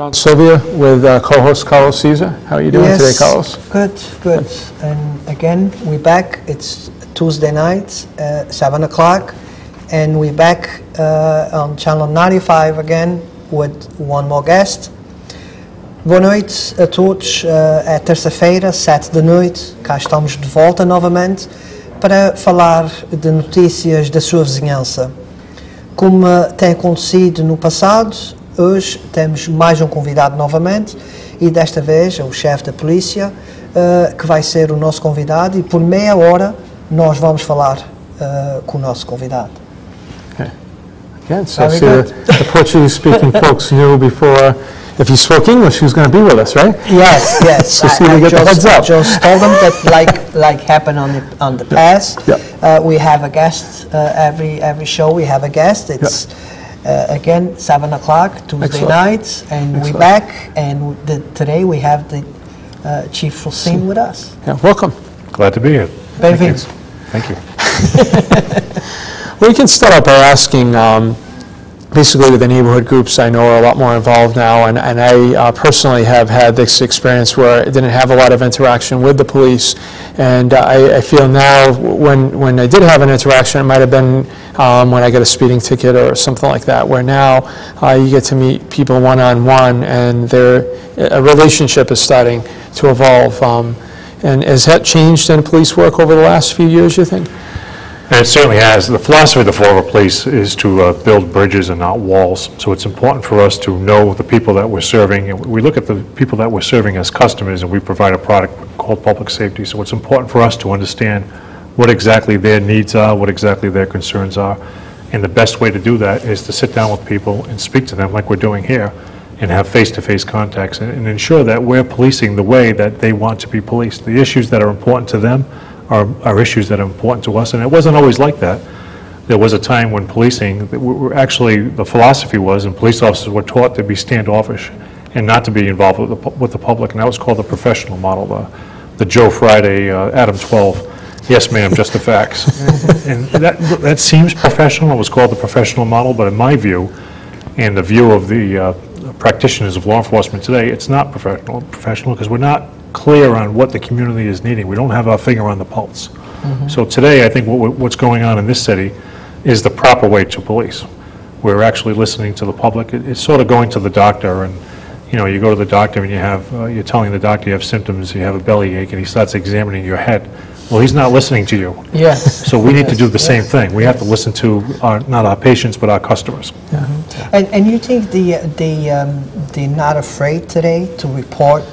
John Sylvia with co-host Carlos Caesar. How are you doing today, Carlos? Good. And again, we're back. It's Tuesday night, 7 o'clock, and we're back on Channel 95 again with one more guest. Boa noite a todos. É terça-feira, 7 da noite. Cá estamos de volta novamente para falar de notícias da sua vizinhança. Como tem acontecido no passado, hoje temos mais um convidado novamente e desta vez é o chefe da polícia que vai ser o nosso convidado e por meia hora nós vamos falar com o nosso convidado. Okay. Again, so see the Portuguese-speaking folks knew before. If he spoke English, he was going to be with us, right? Yes. So see, we get the heads up. Just told them that, like happened on the past. Yep. We have a guest every show. We have a guest. It's again 7 o'clock Tuesday nights, and we're back. And today we have the Chief Racine with us. Yeah, welcome. Glad to be here. Bem-vindos. Thank you. We can start out by asking. Basically, the neighborhood groups I know are a lot more involved now, and I personally have had this experience where I didn't have a lot of interaction with the police, and I feel now when I did have an interaction, it might have been when I got a speeding ticket or something like that, where now you get to meet people one-on-one, and a relationship is starting to evolve. And has that changed in police work over the last few years, you think? And it certainly has. The philosophy of the Florida Police is to build bridges and not walls. So it's important for us to know the people that we're serving. And we look at the people that we're serving as customers, and we provide a product called public safety. So it's important for us to understand what exactly their needs are, what exactly their concerns are. And the best way to do that is to sit down with people and speak to them like we're doing here and have face-to-face contacts and ensure that we're policing the way that they want to be policed. The issues that are important to them are issues that are important to us, and it wasn't always like that. There was a time when policing, actually the philosophy was, and police officers were taught to be standoffish and not to be involved with the public, and that was called the professional model, the Joe Friday, Adam 12, yes ma'am, just the facts. And that seems professional. It was called the professional model, but in my view, and the view of the practitioners of law enforcement today, it's not professional because we're not clear on what the community is needing. We don't have our finger on the pulse. Mm-hmm. So today, I think what's going on in this city is the proper way to police. We're actually listening to the public. It's sort of going to the doctor, and you go to the doctor and you're telling the doctor you have symptoms, you have a bellyache, and he starts examining your head. Well, he's not listening to you. Yes. So we need to do the same thing. We have to listen to not our patients, but our customers. Mm-hmm. And you think they're not afraid today to report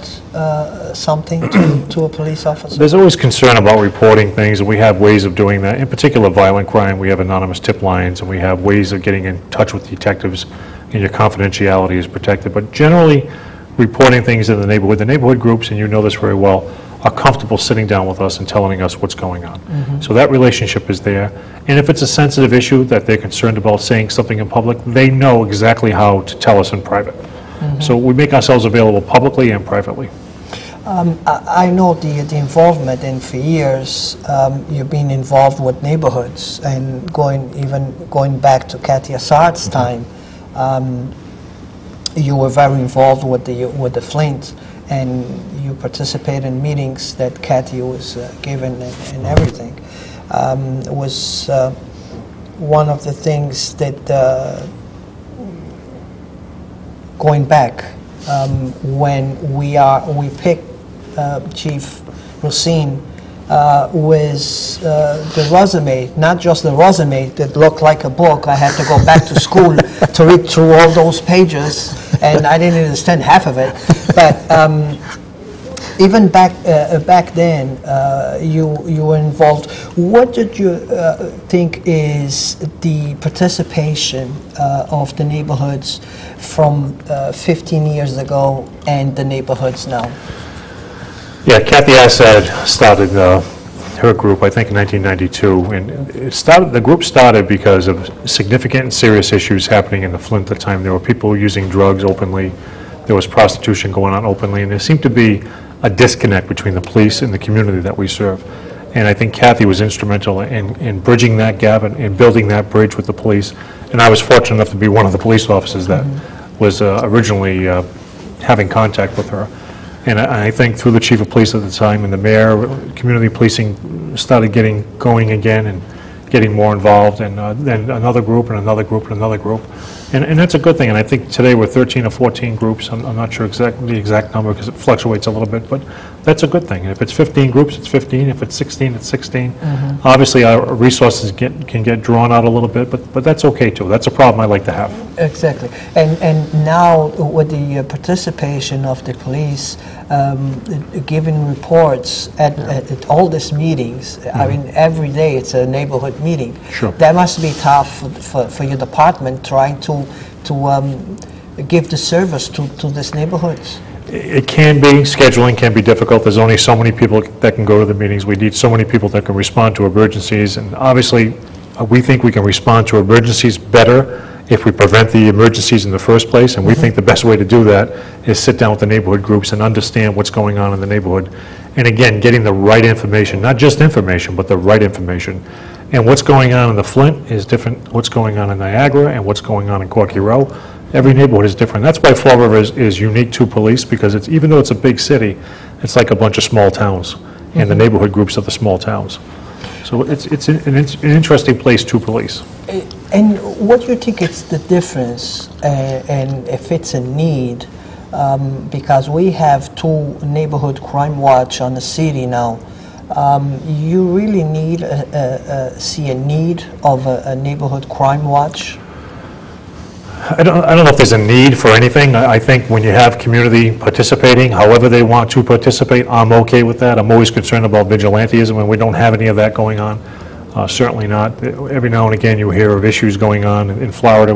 something to a police officer? There's always concern about reporting things, and we have ways of doing that. In particular, violent crime, we have anonymous tip lines, and we have ways of getting in touch with detectives, and your confidentiality is protected. But generally, reporting things in the neighborhood groups, and you know this very well, are comfortable sitting down with us and telling us what's going on. Mm-hmm. So that relationship is there. And if it's a sensitive issue that they're concerned about saying something in public, they know exactly how to tell us in private. Mm-hmm. So we make ourselves available publicly and privately. I know the involvement, and for years you've been involved with neighborhoods, and going back to Kathy Assard's time, you were very involved with the Flint, and you participate in meetings that Kathy was given and everything. It was one of the things that going back when we picked Chief Racine was the resume, not just the resume that looked like a book. I had to go back to school to read through all those pages, and I didn't understand half of it. But even back then, you were involved. What did you think is the participation of the neighborhoods from 15 years ago and the neighborhoods now? Yeah, Kathy Assad started her group, I think, in 1992, and the group started because of significant and serious issues happening in the Flint at the time. There were people using drugs openly, there was prostitution going on openly, and there seemed to be a disconnect between the police and the community that we serve. And I think Kathy was instrumental in bridging that gap and building that bridge with the police. And I was fortunate enough to be one of the police officers that was originally having contact with her. And I think through the chief of police at the time and the mayor, community policing started getting going again and getting more involved, and then another group and another group and another group. And that's a good thing. And I think today we're 13 or 14 groups. I'm not sure the exact number because it fluctuates a little bit, but that's a good thing. And if it's 15 groups, it's 15. If it's 16, it's 16. Obviously, our resources can get drawn out a little bit, but that's okay too. That's a problem I like to have. Exactly. And now with the participation of the police, giving reports at all these meetings, I mean, every day it's a neighborhood meeting. Sure. That must be tough for your department trying to give the service to these neighborhoods. It can be. Scheduling can be difficult. There's only so many people that can go to the meetings. We need so many people that can respond to emergencies. And obviously, we think we can respond to emergencies better if we prevent the emergencies in the first place. And we think the best way to do that is sit down with the neighborhood groups and understand what's going on in the neighborhood. And again, getting the right information, not just information, but the right information. And what's going on in the Flint is different what's going on in Niagara and what's going on in Corky Row. Every neighborhood is different. That's why Fall River is unique to police, because it's, even though it's a big city, it's like a bunch of small towns, and the neighborhood groups are the small towns. So it's an interesting place to police. And what do you think is the difference, and if it's a need, because we have 2 neighborhood crime watch on the city now. You really need see a need of a neighborhood crime watch? I don't know if there's a need for anything. I think when you have community participating, however they want to participate, I'm okay with that. I'm always concerned about vigilantism, and we don't have any of that going on. Certainly not. Every now and again you hear of issues going on. In Florida,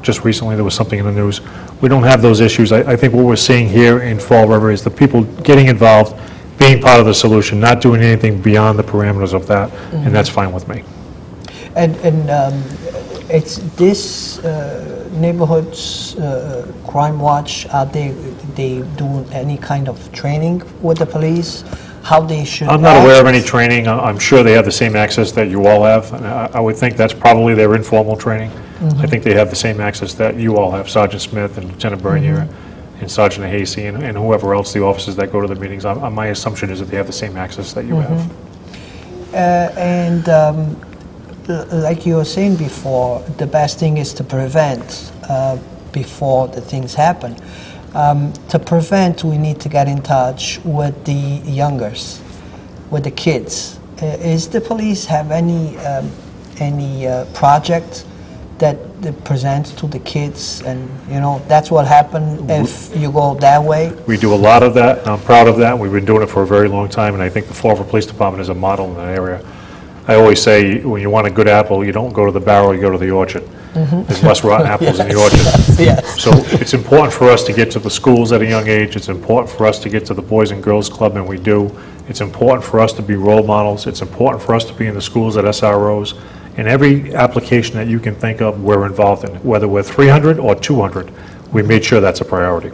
just recently there was something in the news. We don't have those issues. I think what we're seeing here in Fall River is the people getting involved, being part of the solution, not doing anything beyond the parameters of that, and that's fine with me. And it's this neighborhoods crime watch. Are they doing any kind of training with the police? How they should? I'm not aware of any training. I'm sure they have the same access that you all have. And I would think that's probably their informal training. I think they have the same access that you all have, Sergeant Smith and Lieutenant Bernier and Sergeant Hasey and whoever else, the officers that go to the meetings. My assumption is that they have the same access that you have. Like you were saying before, the best thing is to prevent before the things happen. To prevent, we need to get in touch with the youngers, with the kids. Is the police have any project that they present to the kids, and that's what happened if you go that way? We do a lot of that, and I'm proud of that. We've been doing it for a very long time, and I think the Fall River Police Department is a model in that area. I always say, when you want a good apple, you don't go to the barrel, you go to the orchard. There's less rotten apples in the orchard. Yes. So it's important for us to get to the schools at a young age. It's important for us to get to the Boys and Girls Club, and we do. It's important for us to be role models. It's important for us to be in the schools at SROs. And every application that you can think of, we're involved in. Whether we're 300 or 200, we made sure that's a priority.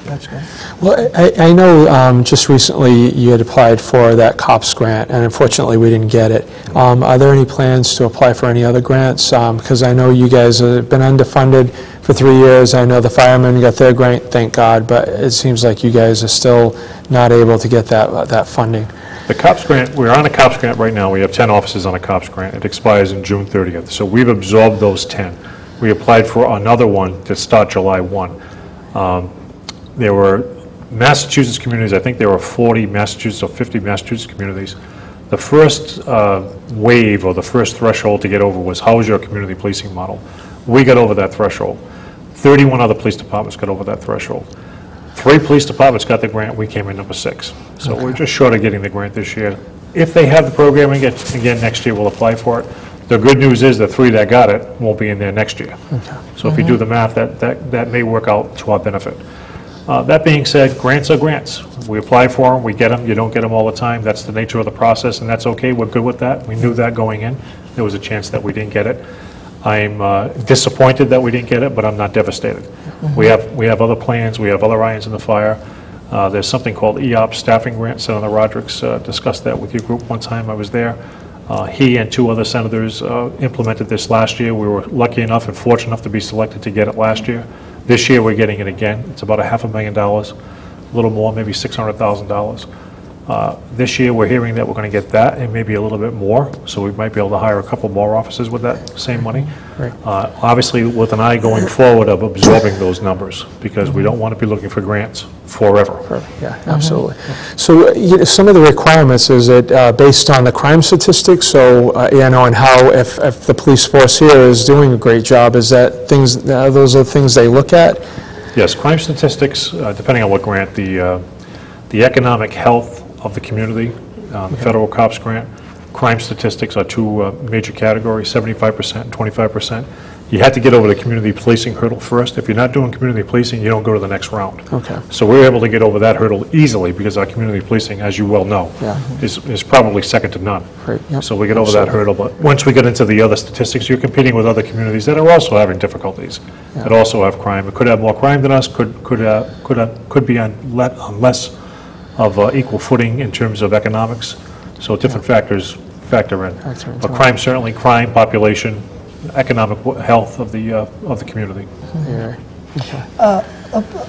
That's good. Well, I know just recently you had applied for that COPS grant, and unfortunately we didn't get it. Are there any plans to apply for any other grants? Because I know you guys have been underfunded for 3 years. I know the firemen got their grant, thank God, but it seems like you guys are still not able to get that funding. The COPS grant, we're on a COPS grant right now. We have 10 offices on a COPS grant. It expires in June 30th. So we've absorbed those 10. We applied for another one to start July 1. There were Massachusetts communities, I think there were 40 Massachusetts or 50 Massachusetts communities. The first wave or the first threshold to get over was, how is your community policing model? We got over that threshold. 31 other police departments got over that threshold. 3 police departments got the grant, we came in number 6. So we're just short of getting the grant this year. If they have the program again next year, we'll apply for it. The good news is the 3 that got it won't be in there next year. So if you do the math, that may work out to our benefit. That being said, grants are grants. We apply for them, we get them, you don't get them all the time. That's the nature of the process, and that's okay. We're good with that. We knew that going in. There was a chance that we didn't get it. I'm disappointed that we didn't get it, but I'm not devastated. We have other plans. We have other irons in the fire. There's something called EOP staffing grant. Senator Rodericks discussed that with your group one time. I was there. He and 2 other senators implemented this last year. We were lucky enough and fortunate enough to be selected to get it last year. This year, we're getting it again. It's about $500,000, a little more, maybe $600,000. This year, we're hearing that we're going to get that and maybe a little bit more, so we might be able to hire a couple more officers with that same money. Right. Obviously, with an eye going forward of absorbing those numbers, because we don't want to be looking for grants forever. Perfect. Yeah, absolutely. So some of the requirements, is it based on the crime statistics? So, and how if the police force here is doing a great job, is that things, those are the things they look at? Yes, crime statistics, depending on what grant, the economic health of the community, the federal cops grant, crime statistics are two major categories, 75% and 25%. You have to get over the community policing hurdle first. If you're not doing community policing, you don't go to the next round. Okay. So we're able to get over that hurdle easily because our community policing, as you well know, is probably second to none. Great, yep. So we get over that hurdle. But once we get into the other statistics, you're competing with other communities that are also having difficulties, that also have crime. It could have more crime than us, could be on less of equal footing in terms of economics. So different factors factor in. But crime, certainly crime, population, economic health of the community. Yeah. Okay.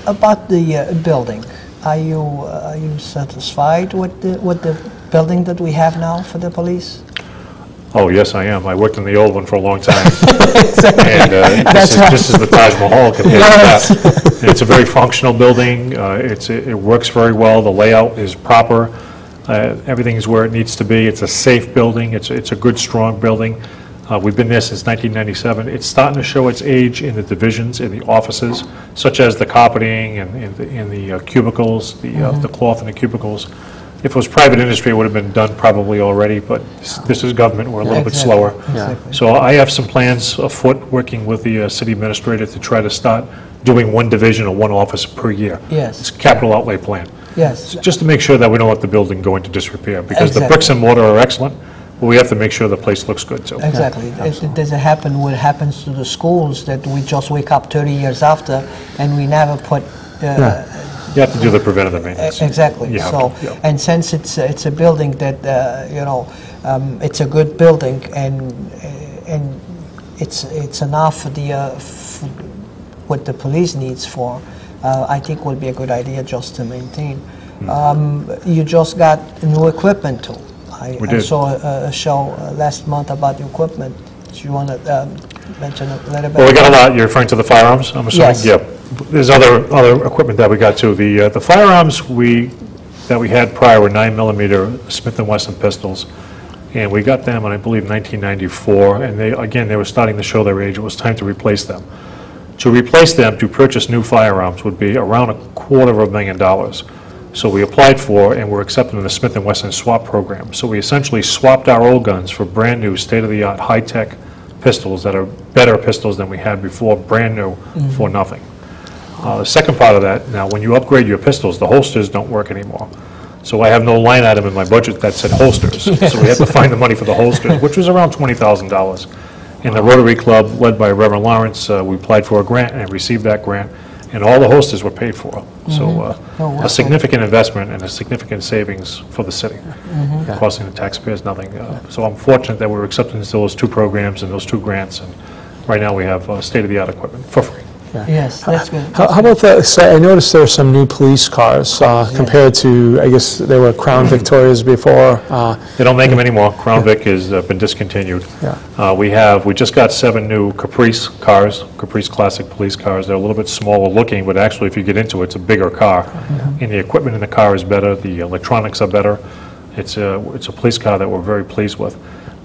About the building, are you satisfied with the building that we have now for the police? Oh, yes, I am. I worked in the old one for a long time. And this is the Taj Mahal compared to that. It's a very functional building. It works very well. The layout is proper. Everything's where it needs to be. It's a safe building. It's a good, strong building. We've been there since 1997. It's starting to show its age in the divisions, in the offices, such as the carpeting and the cubicles, the cloth in the cubicles. If it was private industry, it would have been done probably already, but this is government, we're a little bit slower. Exactly. So I have some plans afoot, working with the city administrator to try to start doing one division or one office per year. Yes. It's a capital outlay plan. Yes. Just to make sure that we don't let the building go into disrepair, because the Exactly. bricks and mortar are excellent, but we have to make sure the place looks good too. Exactly. It doesn't happen what happens to the schools, that we just wake up 30 years after and we never put... You have to do the preventative maintenance. Exactly. You have So, to, yeah. and since it's a building that it's a good building, and it's enough for what the police needs for, I think would be a good idea just to maintain. You just got new equipment too. I saw a show last month about the equipment. Do you want to mention a little bit? Well, we got a lot. You're referring to the firearms, I'm assuming? Yes. Yeah. There's other equipment that we got too. The firearms that we had prior were 9mm Smith & Wesson pistols, and we got them in, I believe, 1994, and they were starting to show their age. It was time to replace them. To replace them, to purchase new firearms would be around $250,000. So we applied for and were accepted in the Smith & Wesson swap program. So we essentially swapped our old guns for brand new, state-of-the-art, high-tech pistols that are better pistols than we had before, brand new, for nothing. The second part of that, now when you upgrade your pistols, the holsters don't work anymore. So I have no line item in my budget that said holsters. So we had to find the money for the holsters, which was around $20,000. In the Rotary Club, led by Reverend Lawrence, we applied for a grant and received that grant, and all the holsters were paid for. So a significant investment and a significant savings for the city, costing the taxpayers nothing. So I'm fortunate that we were accepted into those two programs and those two grants, and right now we have state-of-the-art equipment for free. Yes, that's good. How about that? So I noticed there are some new police cars compared to, I guess, they were Crown Victorias before. They don't make them anymore. Crown Vic has been discontinued. We just got 7 new Caprice cars, Caprice Classic police cars. They're a little bit smaller looking, but actually if you get into it, it's a bigger car. And the equipment in the car is better, the electronics are better. It's a police car that we're very pleased with.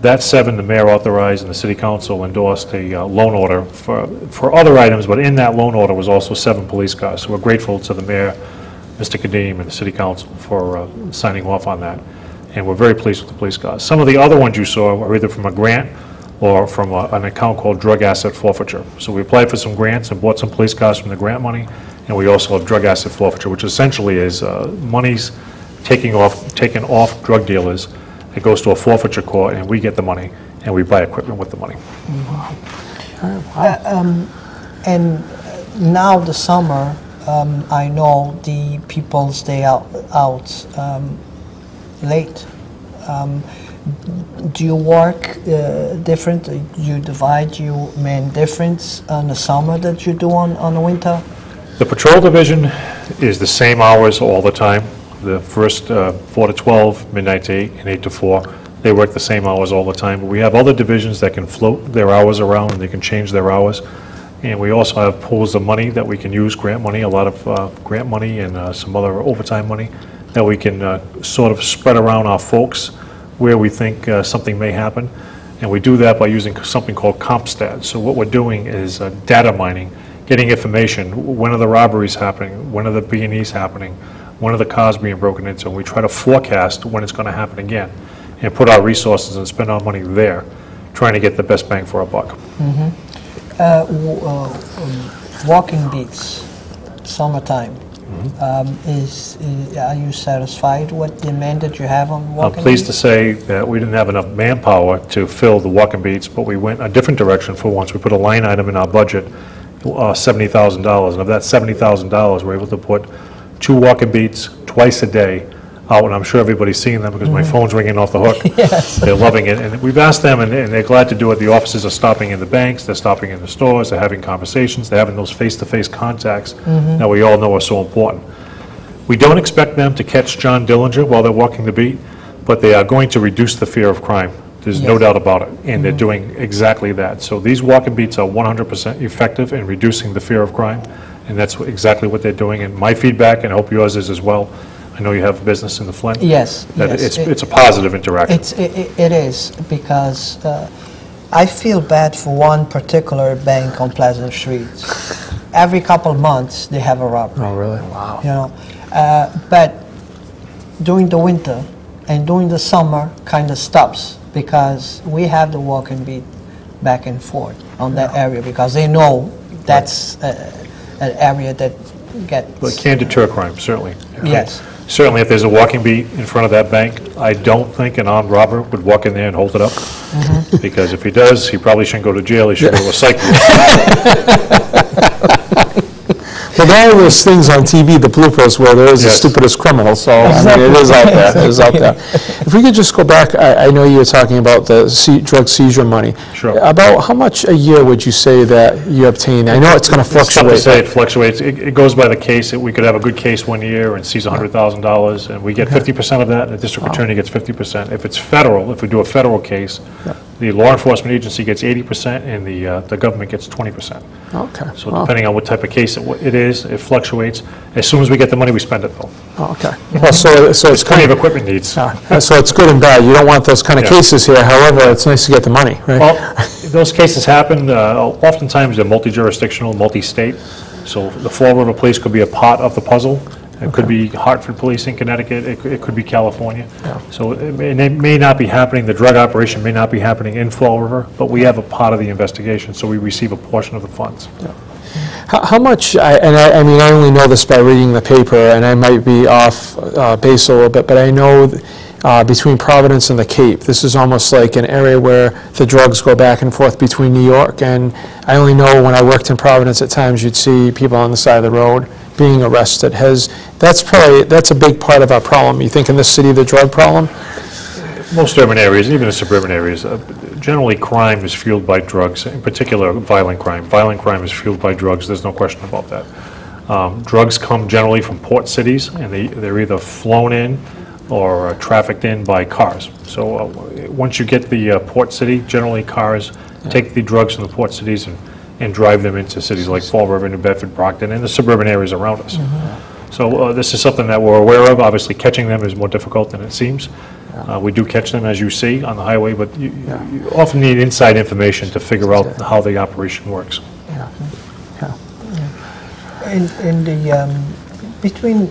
That 7, the mayor authorized and the city council endorsed a loan order for other items, but in that loan order was also 7 police cars. So we're grateful to the mayor, Mr. Kadim, and the city council for signing off on that. And we're very pleased with the police cars. Some of the other ones you saw were either from a grant or from an account called drug asset forfeiture. So we applied for some grants and bought some police cars from the grant money, and we also have drug asset forfeiture, which essentially is monies taken off drug dealers. It goes to a forfeiture court, and we get the money, and we buy equipment with the money. And now the summer, I know the people stay out late. Do you work different? Do you divide your main difference on the summer that you do on the winter? The patrol division is the same hours all the time. The first 4 to 12, midnight to 8, and 8 to 4. They work the same hours all the time. But we have other divisions that can float their hours around and they can change their hours. And we also have pools of money that we can use, grant money, a lot of grant money and some other overtime money that we can sort of spread around our folks where we think something may happen. And we do that by using something called CompStat. So what we're doing is data mining, getting information. When are the robberies happening? When are the B&Es happening? When are the cars being broken into? And we try to forecast when it's going to happen again and put our resources and spend our money there, trying to get the best bang for our buck. Walking beats, summertime. Are you satisfied with the demand that you have on walking beats? I'm pleased to say that we didn't have enough manpower to fill the walking beats, but we went a different direction for once. We put a line item in our budget, $70,000, and of that $70,000, we're able to put 2 walking beats twice a day out, and I'm sure everybody's seeing them because my phone's ringing off the hook. Yes. They're loving it, and we've asked them, and they're glad to do it. The officers are stopping in the banks, they're stopping in the stores, they're having conversations, they're having those face-to-face contacts that we all know are so important. We don't expect them to catch John Dillinger while they're walking the beat, but they are going to reduce the fear of crime. There's no doubt about it, and they're doing exactly that. So these walking beats are 100% effective in reducing the fear of crime, and that's exactly what they're doing. And my feedback, and I hope yours is as well, I know you have business in the Flint. Yes, that yes. It's a positive interaction. It is, because I feel bad for one particular bank on Pleasant Street. Every couple of months, they have a robbery. Oh, really? Wow. You know, but during the winter and during the summer, kind of stops, because we have the walking beat back and forth on that area, because they know that's an area that gets... But it can deter crime, certainly. Yes. Certainly, if there's a walking beat in front of that bank, I don't think an armed robber would walk in there and hold it up. Because if he does, he probably shouldn't go to jail, he should go to a psych ward. Well, there are those things on TV, the bloopers, where there is the Yes. stupidest criminal, so I mean, it is out there, it is out there. If we could just go back, I know you were talking about the drug seizure money. Sure. About how much a year would you say that you obtain? I know it's going to It's tough fluctuate. to say, it fluctuates. It goes by the case. We could have a good case one year and seize $100,000, and we get 50% of that, and the district attorney gets 50%. If it's federal, if we do a federal case, the law enforcement agency gets 80%, and the government gets 20%. Okay. So Wow. depending on what type of case it is, it fluctuates. As soon as we get the money, we spend it, though. Oh, okay. Well, so it's There's plenty kind of equipment needs. so it's good and bad. You don't want those kind of Yeah. cases here. However, it's nice to get the money, right? Well, those cases happen, oftentimes they're multi-jurisdictional, multi-state. So the Fall River Police could be a part of the puzzle. It could be Hartford Police in Connecticut, it could be California. So it may not be happening, the drug operation may not be happening in Fall River, but we have a part of the investigation, so we receive a portion of the funds. How much, I mean, I only know this by reading the paper, and I might be off base a little bit, but I know between Providence and the Cape, this is almost like an area where the drugs go back and forth between New York, and I only know when I worked in Providence, at times you'd see people on the side of the road being arrested. That's a big part of our problem. You think in this city, the drug problem? Most urban areas, even in suburban areas, generally crime is fueled by drugs, in particular violent crime. Violent crime is fueled by drugs, there's no question about that. Drugs come generally from port cities, and they're either flown in or trafficked in by cars. So once you get the port city, generally cars take the drugs from the port cities and drive them into cities like Fall River, New Bedford, Brockton, and the suburban areas around us. So this is something that we're aware of. Obviously, catching them is more difficult than it seems. We do catch them, as you see, on the highway, but you often need inside information to figure out how the operation works. In the between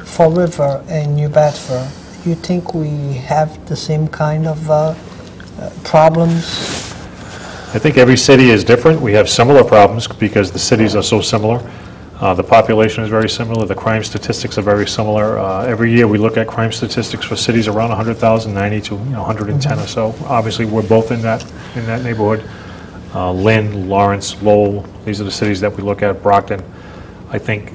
Fall River and New Bedford, you think we have the same kind of problems? I think every city is different. We have similar problems because the cities are so similar. The population is very similar. The crime statistics are very similar. Every year we look at crime statistics for cities around 100,000, 90 to 110 or so. Obviously, we're both in that neighborhood. Lynn, Lawrence, Lowell, these are the cities that we look at, Brockton. I think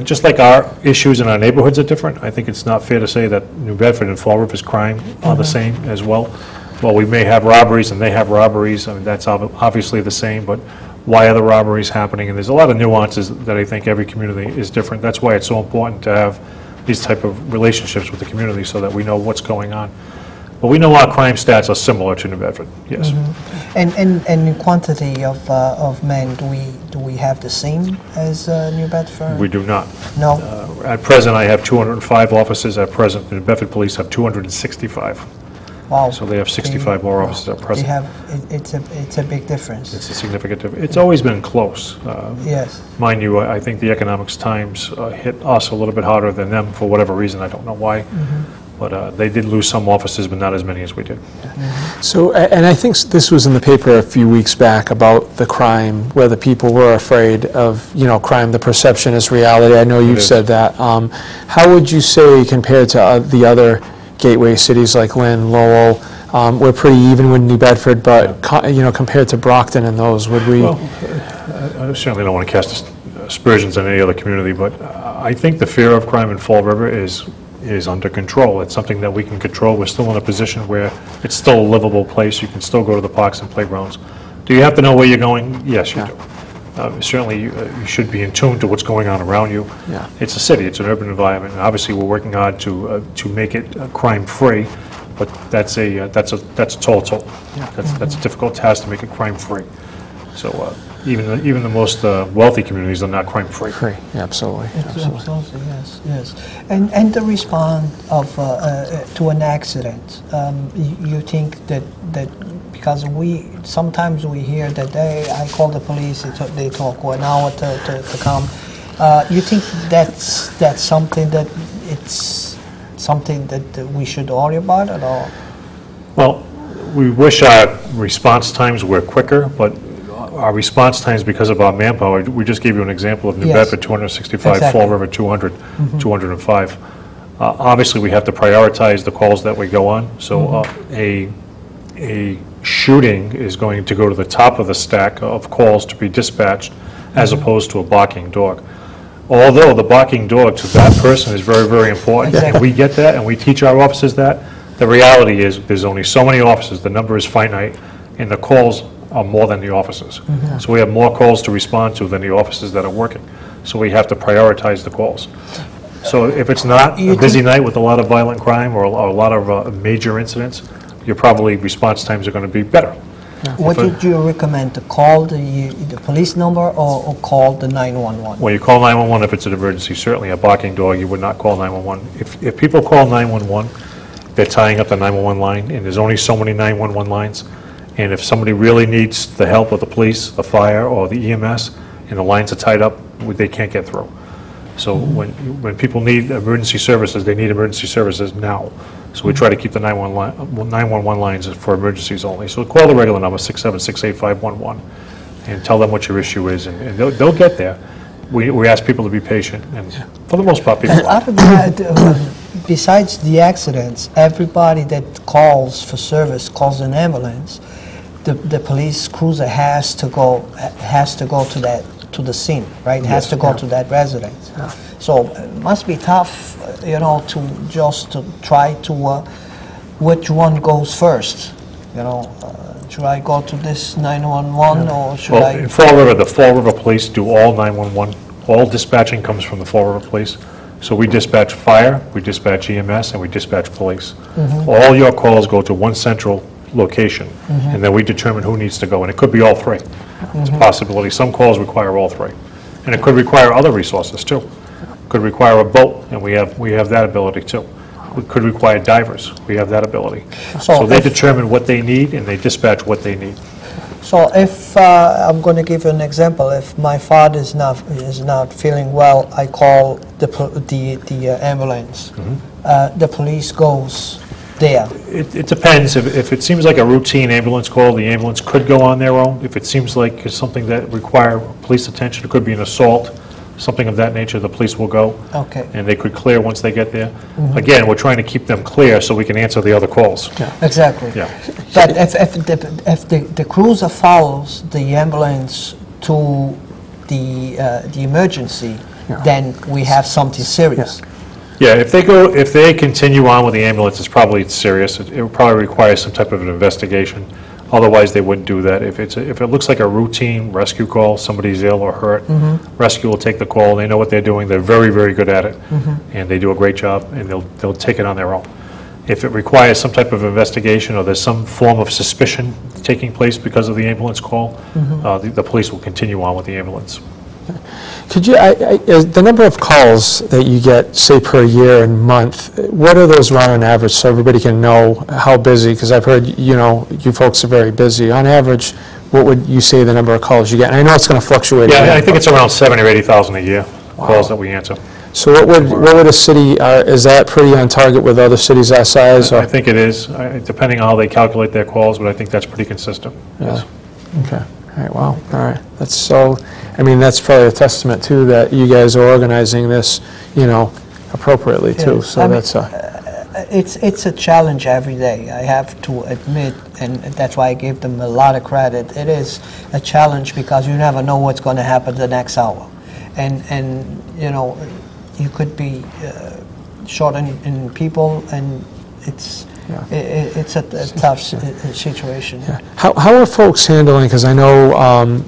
just like our issues in our neighborhoods are different, I think it's not fair to say that New Bedford and Fall River's crime are the same as well. Well, we may have robberies and they have robberies, I mean, that's obviously the same, but why are the robberies happening? And there's a lot of nuances that I think every community is different. That's why it's so important to have these type of relationships with the community so that we know what's going on. But we know our crime stats are similar to New Bedford, yes. And in quantity of men, do we have the same as New Bedford? We do not. No? At present, I have 205 officers. At present, the New Bedford Police have 265. Wow. So they have 65 more officers at present. It's a big difference. It's a significant difference. It's always been close. Yes. Mind you, I think the Economics Times hit us a little bit harder than them for whatever reason. I don't know why. But they did lose some officers, but not as many as we did. So, and I think this was in the paper a few weeks back about the crime, where the people were afraid of, crime, the perception is reality. I know you've said that. How would you say, compared to the other gateway cities like Lynn, Lowell, we're pretty even with New Bedford, but, compared to Brockton and those, would we? Well, I certainly don't want to cast aspersions on any other community, but I think the fear of crime in Fall River is under control. It's something that we can control. We're still in a position where it's still a livable place. You can still go to the parks and playgrounds. Do you have to know where you're going? Yes, you do. Certainly, you should be in tune to what's going on around you. Yeah. It's a city. It's an urban environment. And obviously, we're working hard to make it crime-free, but that's a tall toll. Yeah. That's a difficult task to make it crime-free. So even the most wealthy communities are not crime-free. Absolutely. Absolutely, yes. And the response to an accident, you think that because sometimes we hear that I call the police, they talk 1 hour to come. You think that's something that we should worry about at all? Well, we wish our response times were quicker, but our response times, because of our manpower, we just gave you an example of New Yes. Bedford, 265, Exactly. Fall River, 200, 205. Obviously, we have to prioritize the calls that we go on. So a shooting is going to go to the top of the stack of calls to be dispatched, as opposed to a barking dog. Although the barking dog to that person is very, very important, and we get that, and we teach our officers that, the reality is there's only so many officers, the number is finite, and the calls are more than the officers. So we have more calls to respond to than the officers that are working. So we have to prioritize the calls. So if it's not a busy night with a lot of violent crime or a lot of major incidents, your probably response times are going to be better. What would you recommend, to call the police number or call the 911? Well, you call 911 if it's an emergency. Certainly a barking dog, you would not call 911. If people call 911, they're tying up the 911 line, and there's only so many 911 lines. And if somebody really needs the help of the police, the fire, or the EMS, and the lines are tied up, they can't get through. So when people need emergency services, they need emergency services now. So we try to keep the 911 lines for emergencies only. So call the regular number, 676-8511, and tell them what your issue is, and they'll get there. We ask people to be patient, and for the most part, people And other than that, besides the accidents, everybody that calls for service, calls an ambulance, the police cruiser has to go to the scene, right? Has to go to that residence. So it must be tough, to try to which one goes first, Should I go to this 911 or should Well, I? in Fall River, the Fall River Police do all 911. All dispatching comes from the Fall River Police. So we dispatch fire, we dispatch EMS, and we dispatch police. All your calls go to one central location, and then we determine who needs to go, and it could be all three. It's a possibility. Some calls require all three. And it could require other resources, too. It could require a boat, and we have that ability, too. It could require divers. We have that ability. So they determine what they need, and they dispatch what they need. So if I'm going to give you an example, if my father is not feeling well, I call the ambulance. The police goes there. It depends. If it seems like a routine ambulance call, the ambulance could go on their own. If it seems like it's something that require police attention, it could be an assault, something of that nature, the police will go. Okay. And they could clear once they get there. Again, we're trying to keep them clear so we can answer the other calls. Exactly. Yeah. But if the cruiser follows the ambulance to the emergency, Yeah. then we have something serious. Yeah, if they continue on with the ambulance, it's probably serious. It would probably require some type of an investigation. Otherwise, they wouldn't do that. If it looks like a routine rescue call, somebody's ill or hurt, rescue will take the call. They know what they're doing. They're very, very good at it, and they do a great job, and they'll take it on their own. If it requires some type of investigation or there's some form of suspicion taking place because of the ambulance call, the police will continue on with the ambulance. Could you, the number of calls that you get, say, per year and month, what are those run on average so everybody can know how busy? Because I've heard, you folks are very busy. On average, what would you say the number of calls you get? And I know it's going to fluctuate. Yeah, I think it's around 70 or 80,000 a year, calls that we answer. So what would a city, is that pretty on target with other cities that size? I think it is, depending on how they calculate their calls, but I think that's pretty consistent. Yes. Okay. All right, wow, all right. That's so, that's probably a testament, too, that you guys are organizing this, appropriately, too. Yes. So that's it's a challenge every day, I have to admit, and that's why I give them a lot of credit. It is a challenge because you never know what's going to happen the next hour. And you could be short in people, and it's a tough situation. Yeah. How are folks handling, because I know,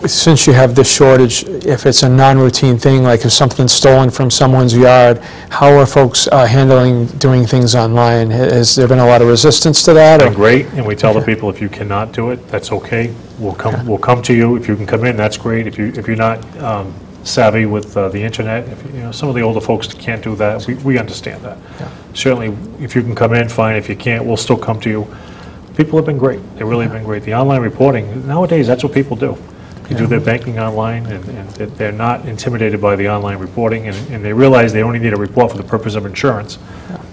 since you have this shortage, if it's a non-routine thing, like if something's stolen from someone's yard, how are folks handling doing things online? Has there been a lot of resistance to that? It's been great, and we tell the people if you cannot do it, that's okay. We'll come to you. If you can come in, that's great. If you're not savvy with the internet, some of the older folks can't do that. We understand that. Yeah. Certainly, if you can come in, fine. If you can't, we'll still come to you. People have been great. They really have been great. The online reporting, nowadays, that's what people do. They do their banking online, and they're not intimidated by the online reporting, and they realize they only need a report for the purpose of insurance.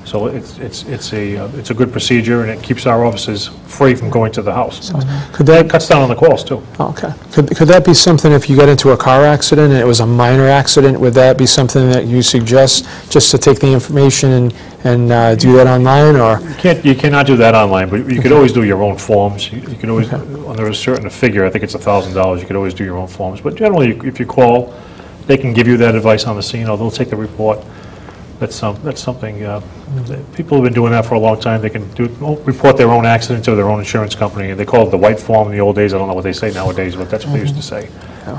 So it's a good procedure, and it keeps our officers free from going to the house. Could that cuts down on the calls, too. Okay. Could that be something, if you get into a car accident and it was a minor accident, would that be something that you suggest, just to take the information and do that online, or? You cannot do that online, but you could always do your own forms. You could always, under a certain figure, I think it's $1,000, you could always do your own forms. But generally, if you call, they can give you that advice on the scene, or they'll take the report. That's something, people have been doing that for a long time. They can report their own accident to their own insurance company, and they call it the white form in the old days. I don't know what they say nowadays, but that's what they used to say.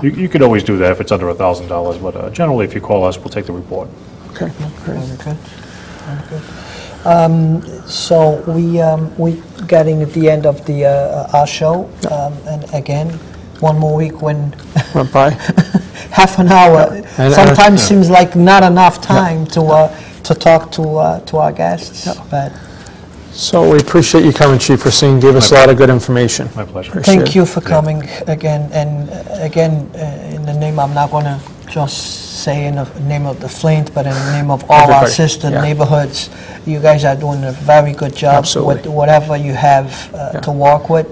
You could always do that if it's under $1,000, but generally, if you call us, we'll take the report. Okay, great. So we getting at the end of our show, and again, one more week when Went by. half an hour sometimes seems like not enough time to talk to our guests. But So we appreciate you coming, Chief Racine. Gave us a lot of good information. My pleasure. thank you for coming again, and again, in the name, I'm not going to just say in the name of the Flint, but in the name of all our Everybody, sister yeah. neighborhoods. You guys are doing a very good job Absolutely. with whatever you have to work with,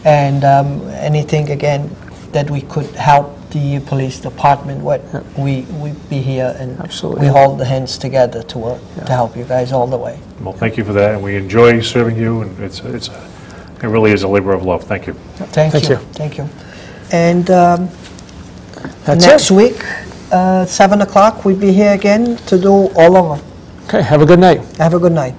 and anything again that we could help the police department with, we be here, and Absolutely. we hold the hands together to help you guys all the way. Well, thank you for that, and we enjoy serving you, and it really is a labor of love. Thank you. Thank you. Thank you. And That's next it. week, 7 o'clock, we'll be here again to do all over. Okay, have a good night. Have a good night.